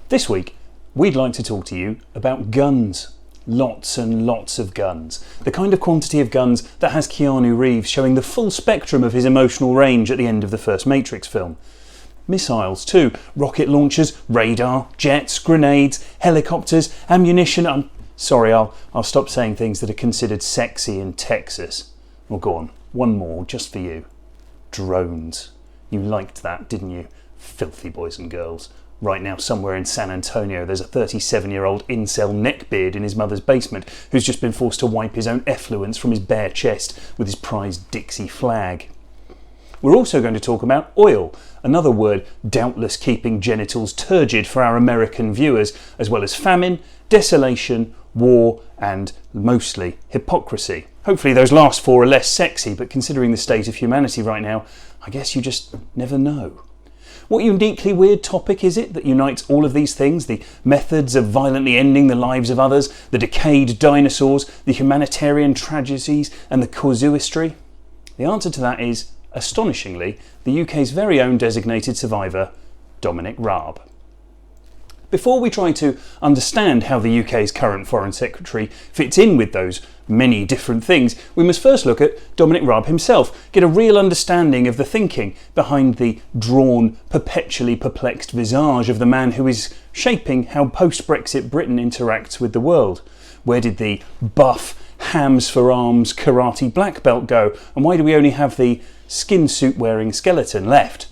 This week, we'd like to talk to you about guns. Lots and lots of guns. The kind of quantity of guns that has Keanu Reeves showing the full spectrum of his emotional range at the end of the first Matrix film. Missiles too. Rocket launchers, radar, jets, grenades, helicopters, ammunition. I'm sorry, I'll stop saying things that are considered sexy in Texas. Well, go on, one more just for you. Drones. You liked that, didn't you? Filthy boys and girls. Right now, somewhere in San Antonio, there's a 37-year-old incel neckbeard in his mother's basement who's just been forced to wipe his own effluence from his bare chest with his prized Dixie flag. We're also going to talk about oil, another word doubtless keeping genitals turgid for our American viewers, as well as famine, desolation, war, and mostly hypocrisy. Hopefully those last four are less sexy, but considering the state of humanity right now, I guess you just never know. What uniquely weird topic is it that unites all of these things? The methods of violently ending the lives of others, the decayed dinosaurs, the humanitarian tragedies, and the casuistry? The answer to that is, astonishingly, the UK's very own designated survivor, Dominic Raab. Before we try to understand how the UK's current Foreign Secretary fits in with those many different things, we must first look at Dominic Raab himself, get a real understanding of the thinking behind the drawn, perpetually perplexed visage of the man who is shaping how post-Brexit Britain interacts with the world. Where did the buff, hams for arms, karate black belt go, and why do we only have the skin suit wearing skeleton left?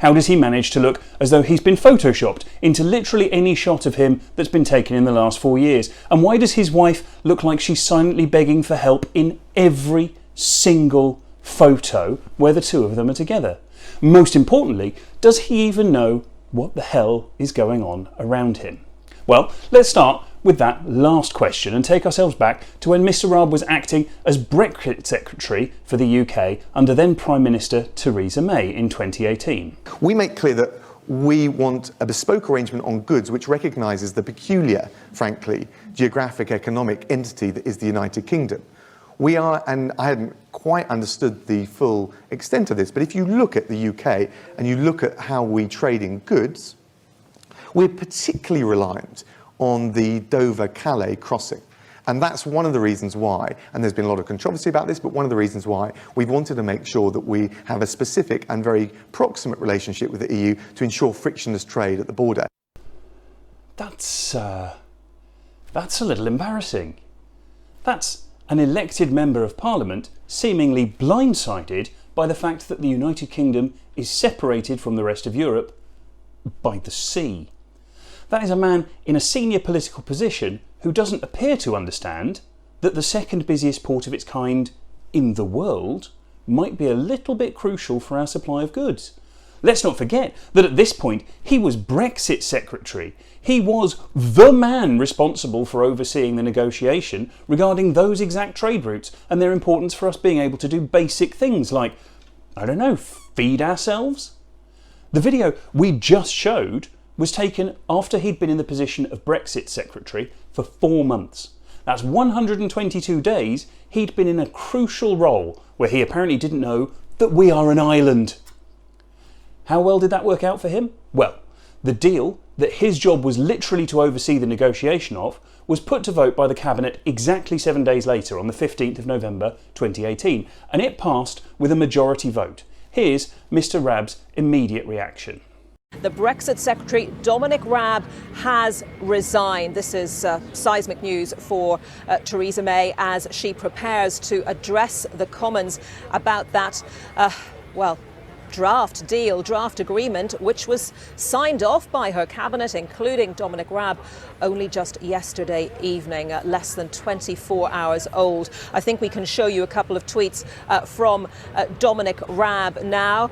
How does he manage to look as though he's been photoshopped into literally any shot of him that's been taken in the last 4 years? And why does his wife look like she's silently begging for help in every single photo where the two of them are together? Most importantly, does he even know what the hell is going on around him? Well, let's start with that last question and take ourselves back to when Mr. Raab was acting as Brexit Secretary for the UK under then Prime Minister Theresa May in 2018. We make clear that we want a bespoke arrangement on goods which recognises the peculiar, frankly, geographic economic entity that is the United Kingdom. We are, and I hadn't quite understood the full extent of this, but if you look at the UK and you look at how we trade in goods, we're particularly reliant on the Dover-Calais crossing. And that's one of the reasons why, and there's been a lot of controversy about this, but one of the reasons why we've wanted to make sure that we have a specific and very proximate relationship with the EU to ensure frictionless trade at the border. That's a little embarrassing. That's an elected member of Parliament seemingly blindsided by the fact that the United Kingdom is separated from the rest of Europe by the sea. That is a man in a senior political position who doesn't appear to understand that the second busiest port of its kind in the world might be a little bit crucial for our supply of goods. Let's not forget that at this point he was Brexit Secretary. He was the man responsible for overseeing the negotiation regarding those exact trade routes and their importance for us being able to do basic things like, I don't know, feed ourselves? The video we just showed was taken after he'd been in the position of Brexit Secretary for 4 months. That's 122 days he'd been in a crucial role where he apparently didn't know that we are an island. How well did that work out for him? Well, the deal that his job was literally to oversee the negotiation of was put to vote by the Cabinet exactly 7 days later on the 15th of November 2018, and it passed with a majority vote. Here's Mr. Raab's immediate reaction. The Brexit Secretary, Dominic Raab, has resigned. This is seismic news for Theresa May as she prepares to address the Commons about that, draft agreement, which was signed off by her cabinet, including Dominic Raab, only just yesterday evening, less than 24 hours old. I think we can show you a couple of tweets from Dominic Raab now.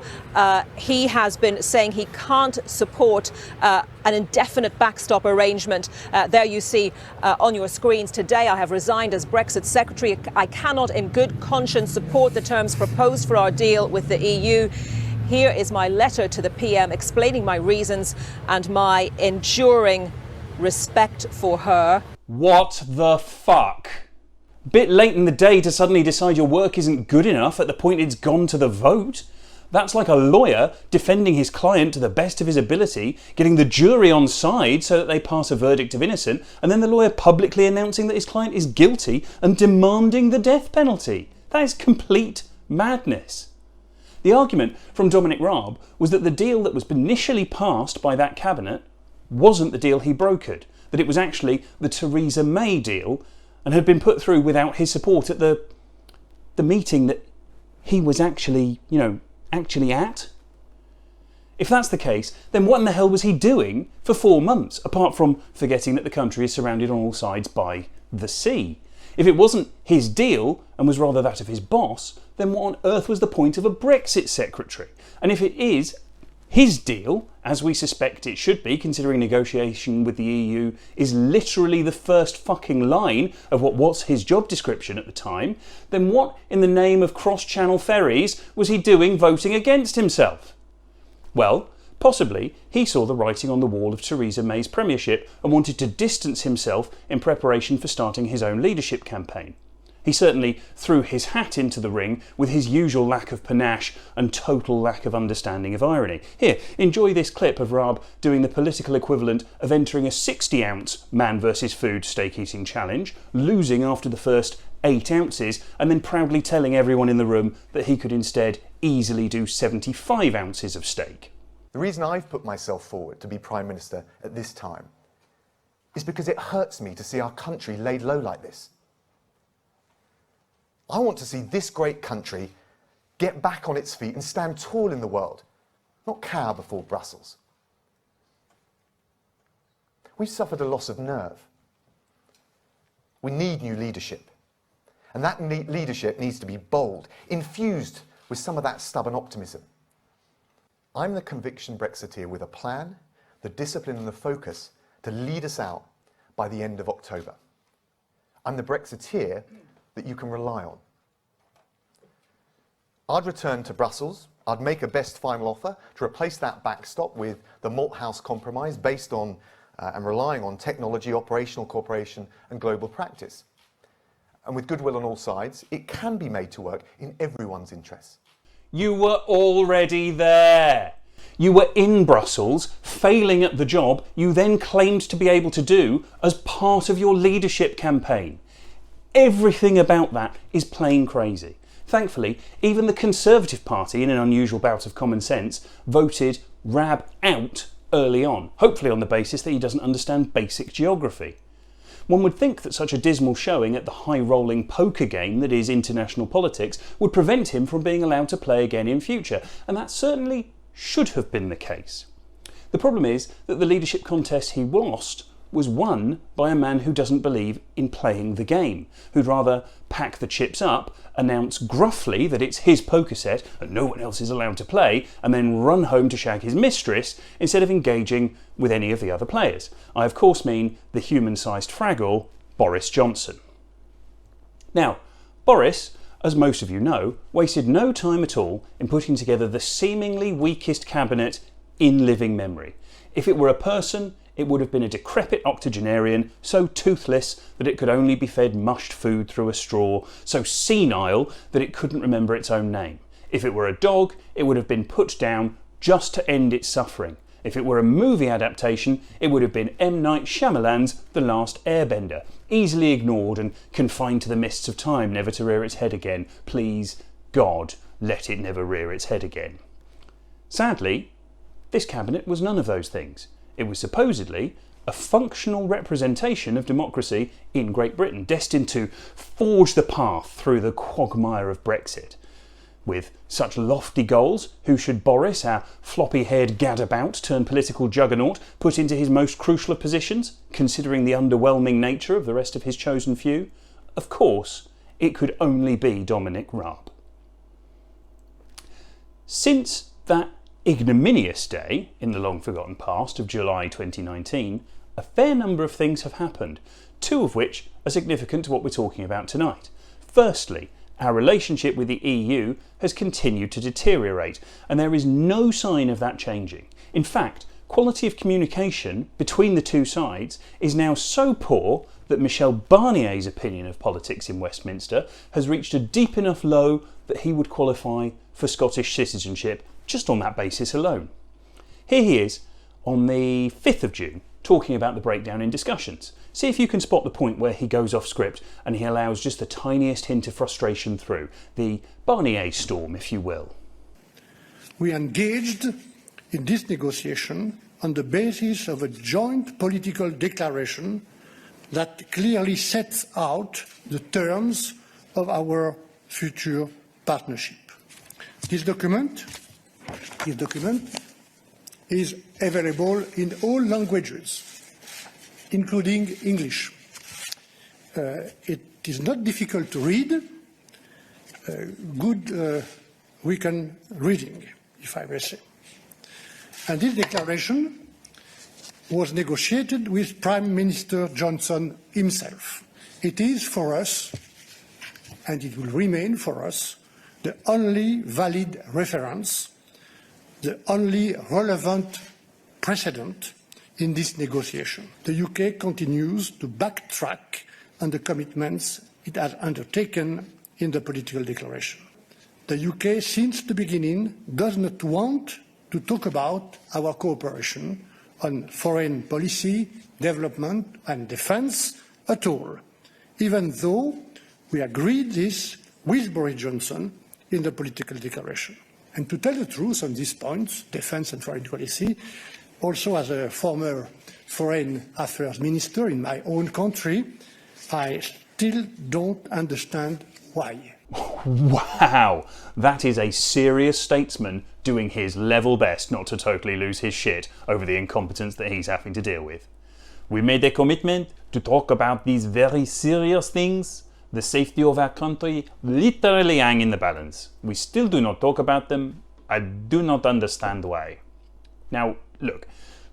He has been saying he can't support an indefinite backstop arrangement. There you see on your screens, today I have resigned as Brexit Secretary. I cannot in good conscience support the terms proposed for our deal with the EU. Here is my letter to the PM explaining my reasons and my enduring respect for her. What the fuck? Bit late in the day to suddenly decide your work isn't good enough at the point it's gone to the vote? That's like a lawyer defending his client to the best of his ability, getting the jury on side so that they pass a verdict of innocent, and then the lawyer publicly announcing that his client is guilty and demanding the death penalty. That is complete madness. The argument from Dominic Raab was that the deal that was initially passed by that cabinet wasn't the deal he brokered, that it was actually the Theresa May deal and had been put through without his support at the meeting that he was actually at. If that's the case, then what in the hell was he doing for 4 months, apart from forgetting that the country is surrounded on all sides by the sea? If it wasn't his deal and was rather that of his boss, then what on earth was the point of a Brexit secretary? And if it is his deal, as we suspect it should be, considering negotiation with the EU is literally the first fucking line of what was his job description at the time, then what in the name of cross-channel ferries was he doing voting against himself? Well, possibly he saw the writing on the wall of Theresa May's premiership and wanted to distance himself in preparation for starting his own leadership campaign. He certainly threw his hat into the ring with his usual lack of panache and total lack of understanding of irony. Here, enjoy this clip of Raab doing the political equivalent of entering a 60-ounce man versus food steak eating challenge, losing after the first 8 ounces, and then proudly telling everyone in the room that he could instead easily do 75 ounces of steak. The reason I've put myself forward to be Prime Minister at this time is because it hurts me to see our country laid low like this. I want to see this great country get back on its feet and stand tall in the world, not cower before Brussels. We've suffered a loss of nerve. We need new leadership. And that leadership needs to be bold, infused with some of that stubborn optimism. I'm the conviction Brexiteer with a plan, the discipline and the focus to lead us out by the end of October. I'm the Brexiteer that you can rely on. I'd return to Brussels. I'd make a best final offer to replace that backstop with the Malthouse Compromise based on and relying on technology, operational cooperation and global practice. And with goodwill on all sides, it can be made to work in everyone's interests. You were already there. You were in Brussels, failing at the job you then claimed to be able to do as part of your leadership campaign. Everything about that is plain crazy. Thankfully, even the Conservative Party, in an unusual bout of common sense, voted Raab out early on, hopefully on the basis that he doesn't understand basic geography. One would think that such a dismal showing at the high-rolling poker game that is international politics would prevent him from being allowed to play again in future, and that certainly should have been the case. The problem is that the leadership contest he lost was won by a man who doesn't believe in playing the game, who'd rather pack the chips up, announce gruffly that it's his poker set and no one else is allowed to play, and then run home to shag his mistress instead of engaging with any of the other players. I of course mean the human-sized Fraggle, Boris Johnson. Now, Boris, as most of you know, wasted no time at all in putting together the seemingly weakest cabinet in living memory. If it were a person, it would have been a decrepit octogenarian, so toothless that it could only be fed mushed food through a straw, so senile that it couldn't remember its own name. If it were a dog, it would have been put down just to end its suffering. If it were a movie adaptation, it would have been M. Night Shyamalan's The Last Airbender, easily ignored and confined to the mists of time, never to rear its head again. Please, God, let it never rear its head again. Sadly, this cabinet was none of those things. It was supposedly a functional representation of democracy in Great Britain, destined to forge the path through the quagmire of Brexit. With such lofty goals, who should Boris, our floppy-haired gadabout turned political juggernaut, put into his most crucial of positions, considering the underwhelming nature of the rest of his chosen few? Of course, it could only be Dominic Raab. Since that ignominious day in the long-forgotten past of July 2019, a fair number of things have happened, 2 of which are significant to what we're talking about tonight. Firstly, our relationship with the EU has continued to deteriorate, and there is no sign of that changing. In fact, quality of communication between the two sides is now so poor that Michel Barnier's opinion of politics in Westminster has reached a deep enough low that he would qualify for Scottish citizenship just on that basis alone. Here he is on the 5th of June talking about the breakdown in discussions. See if you can spot the point where he goes off script and he allows just the tiniest hint of frustration through. The Barnier storm, if you will. We engaged in this negotiation on the basis of a joint political declaration that clearly sets out the terms of our future partnership. This document is available in all languages, including English. It is not difficult to read, good weekend reading, if I may say. And this declaration was negotiated with Prime Minister Johnson himself. It is for us, and it will remain for us, the only valid reference, the only relevant precedent in this negotiation. The UK continues to backtrack on the commitments it has undertaken in the political declaration. The UK, since the beginning, does not want to talk about our cooperation on foreign policy, development and defence at all, even though we agreed this with Boris Johnson in the political declaration. And to tell the truth on these points, defence and foreign policy, also as a former foreign affairs minister in my own country, I still don't understand why. Wow, that is a serious statesman doing his level best not to totally lose his shit over the incompetence that he's having to deal with. We made a commitment to talk about these very serious things. The safety of our country literally hang in the balance. We still do not talk about them. I do not understand why. Now, look,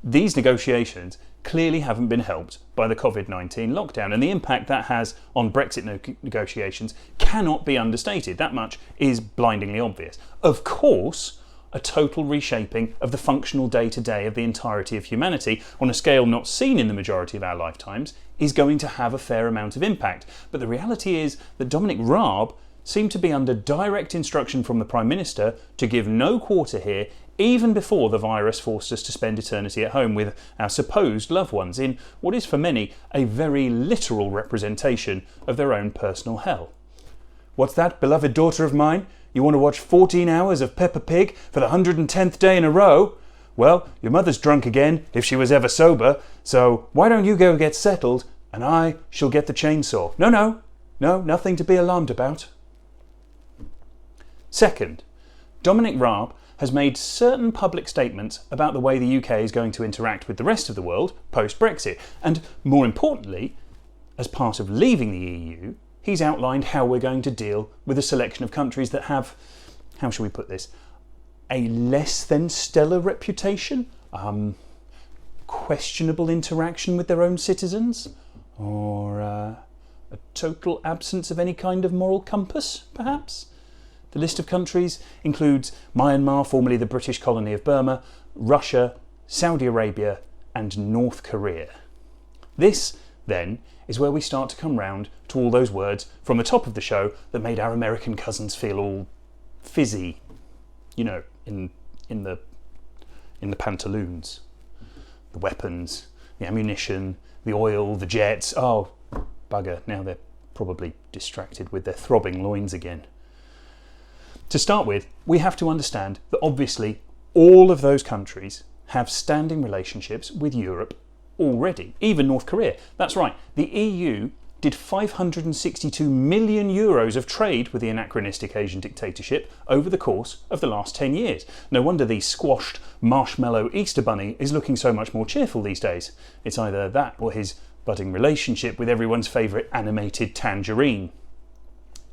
these negotiations clearly haven't been helped by the COVID-19 lockdown, and the impact that has on Brexit negotiations cannot be understated. That much is blindingly obvious. Of course, a total reshaping of the functional day-to-day of the entirety of humanity on a scale not seen in the majority of our lifetimes is going to have a fair amount of impact. But the reality is that Dominic Raab seemed to be under direct instruction from the Prime Minister to give no quarter here, even before the virus forced us to spend eternity at home with our supposed loved ones in what is for many a very literal representation of their own personal hell. What's that, beloved daughter of mine? You want to watch 14 hours of Peppa Pig for the 110th day in a row? Well, your mother's drunk again, if she was ever sober, so why don't you go get settled and I shall get the chainsaw. No, nothing to be alarmed about. Second, Dominic Raab has made certain public statements about the way the UK is going to interact with the rest of the world post-Brexit, and more importantly, as part of leaving the EU, he's outlined how we're going to deal with a selection of countries that have, how shall we put this, a less than stellar reputation, questionable interaction with their own citizens, or a total absence of any kind of moral compass, perhaps? The list of countries includes Myanmar, formerly the British colony of Burma, Russia, Saudi Arabia and North Korea. This, then, is where we start to come round to all those words from the top of the show that made our American cousins feel all fizzy, you know, in the pantaloons, the weapons, the ammunition, the oil, the jets. Oh, bugger, now they're probably distracted with their throbbing loins again. To start with, we have to understand that obviously all of those countries have standing relationships with Europe already, even North Korea. That's right, the EU did 562 million euros of trade with the anachronistic Asian dictatorship over the course of the last 10 years. No wonder the squashed marshmallow Easter bunny is looking so much more cheerful these days. It's either that or his budding relationship with everyone's favourite animated tangerine.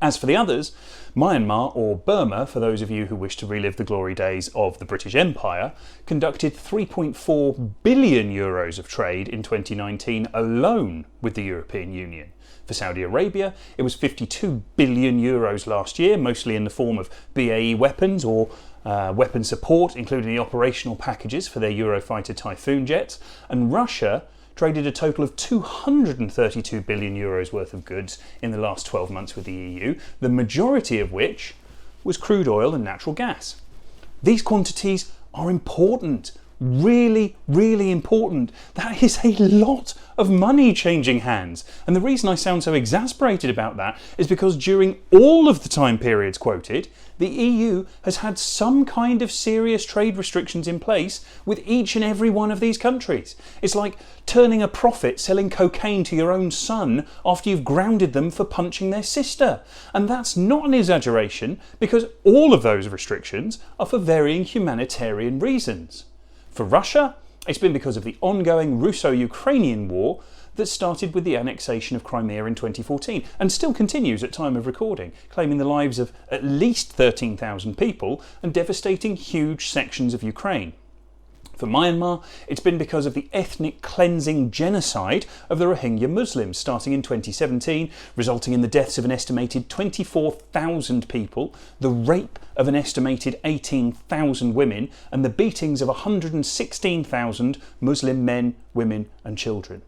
As for the others, Myanmar, or Burma for those of you who wish to relive the glory days of the British Empire, conducted 3.4 billion euros of trade in 2019 alone with the European Union. For Saudi Arabia, it was 52 billion euros last year, mostly in the form of BAE weapons or weapon support, including the operational packages for their Eurofighter Typhoon jets, and Russia traded a total of 232 billion euros worth of goods in the last 12 months with the EU, the majority of which was crude oil and natural gas. These quantities are important, really, really important. That is a lot of money changing hands. And the reason I sound so exasperated about that is because during all of the time periods quoted, the EU has had some kind of serious trade restrictions in place with each and every one of these countries. It's like turning a profit selling cocaine to your own son after you've grounded them for punching their sister. And that's not an exaggeration, because all of those restrictions are for varying humanitarian reasons. For Russia, it's been because of the ongoing Russo-Ukrainian war that started with the annexation of Crimea in 2014 and still continues at time of recording, claiming the lives of at least 13,000 people and devastating huge sections of Ukraine. For Myanmar, it's been because of the ethnic cleansing genocide of the Rohingya Muslims starting in 2017, resulting in the deaths of an estimated 24,000 people, the rape of an estimated 18,000 women, and the beatings of 116,000 Muslim men, women and children.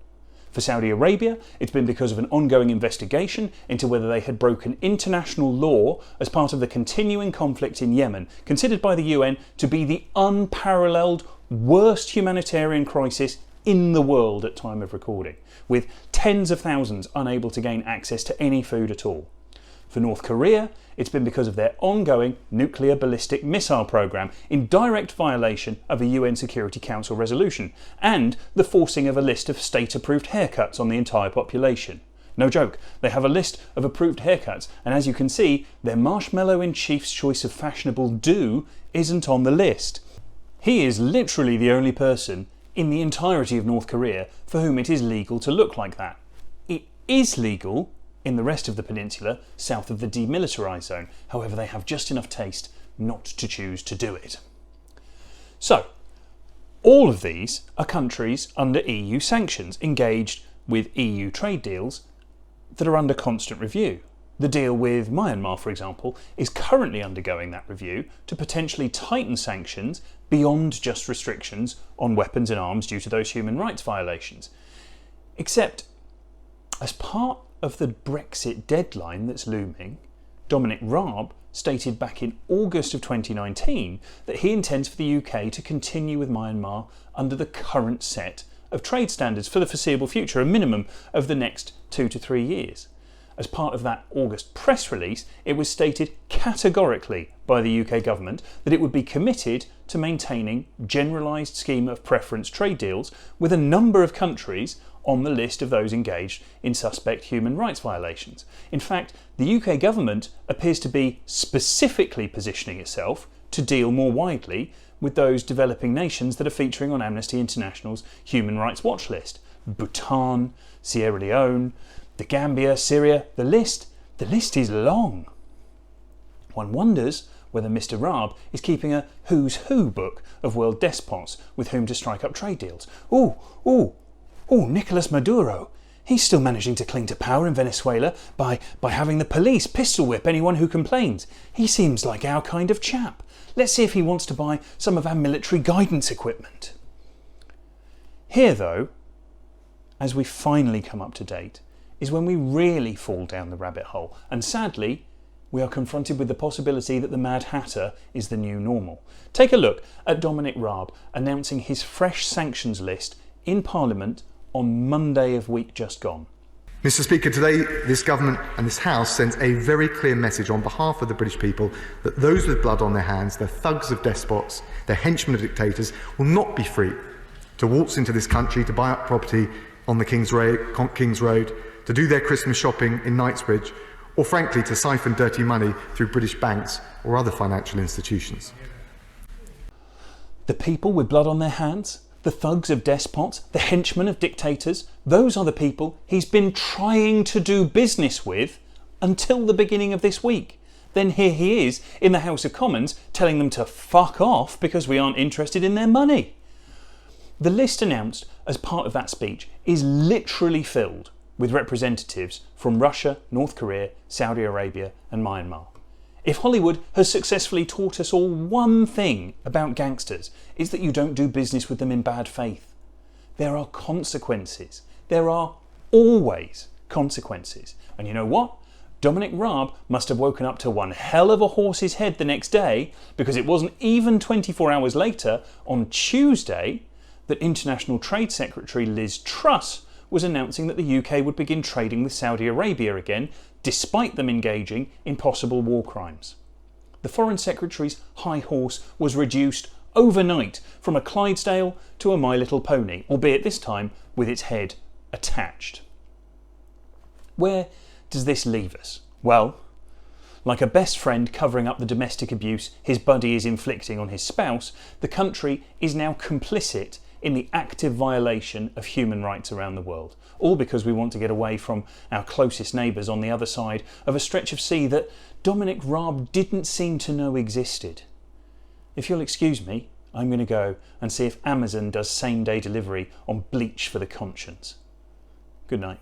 For Saudi Arabia, it's been because of an ongoing investigation into whether they had broken international law as part of the continuing conflict in Yemen, considered by the UN to be the unparalleled worst humanitarian crisis in the world at time of recording, with tens of thousands unable to gain access to any food at all. For North Korea, it's been because of their ongoing nuclear ballistic missile program in direct violation of a UN Security Council resolution, and the forcing of a list of state-approved haircuts on the entire population. No joke, they have a list of approved haircuts, and as you can see, their marshmallow-in-chief's choice of fashionable do isn't on the list. He is literally the only person in the entirety of North Korea for whom it is legal to look like that. It is legal in the rest of the peninsula south of the demilitarised zone, however they have just enough taste not to choose to do it. So, all of these are countries under EU sanctions engaged with EU trade deals that are under constant review. The deal with Myanmar, for example, is currently undergoing that review to potentially tighten sanctions beyond just restrictions on weapons and arms due to those human rights violations. Except, as part of the Brexit deadline that's looming, Dominic Raab stated back in August of 2019 that he intends for the UK to continue with Myanmar under the current set of trade standards for the foreseeable future, a minimum of the next 2 to 3 years. As part of that August press release, it was stated categorically by the UK government that it would be committed to maintaining generalised scheme of preference trade deals with a number of countries on the list of those engaged in suspect human rights violations. In fact, the UK government appears to be specifically positioning itself to deal more widely with those developing nations that are featuring on Amnesty International's Human Rights Watch list. Bhutan, Sierra Leone, the Gambia, Syria, the list is long. One wonders whether Mr. Raab is keeping a who's who book of world despots with whom to strike up trade deals. Nicolas Maduro. He's still managing to cling to power in Venezuela by having the police pistol whip anyone who complains. He seems like our kind of chap. Let's see if he wants to buy some of our military guidance equipment. Here, though, as we finally come up to date, is when we really fall down the rabbit hole, and sadly we are confronted with the possibility that the Mad Hatter is the new normal. Take a look at Dominic Raab announcing his fresh sanctions list in Parliament on Monday of week just gone. Mr. Speaker, today this government and this House sends a very clear message on behalf of the British people that those with blood on their hands, the thugs of despots, the henchmen of dictators, will not be free to waltz into this country to buy up property on the King's Road, to do their Christmas shopping in Knightsbridge, or frankly to siphon dirty money through British banks or other financial institutions. The people with blood on their hands, the thugs of despots, the henchmen of dictators, those are the people he's been trying to do business with until the beginning of this week. Then here he is in the House of Commons telling them to fuck off because we aren't interested in their money. The list announced as part of that speech is literally filled with representatives from Russia, North Korea, Saudi Arabia and Myanmar. If Hollywood has successfully taught us all one thing about gangsters, it's that you don't do business with them in bad faith. there are consequences. There are always consequences. And you know what? Dominic Raab must have woken up to one hell of a horse's head the next day, because it wasn't even 24 hours later, on Tuesday, that International Trade Secretary Liz Truss was announcing that the UK would begin trading with Saudi Arabia again, despite them engaging in possible war crimes. The Foreign Secretary's high horse was reduced overnight from a Clydesdale to a My Little Pony, albeit this time with its head attached. Where does this leave us? Well, like a best friend covering up the domestic abuse his buddy is inflicting on his spouse, the country is now complicit in the active violation of human rights around the world, all because we want to get away from our closest neighbours on the other side of a stretch of sea that Dominic Raab didn't seem to know existed. If you'll excuse me, I'm going to go and see if Amazon does same-day delivery on bleach for the conscience. Good night.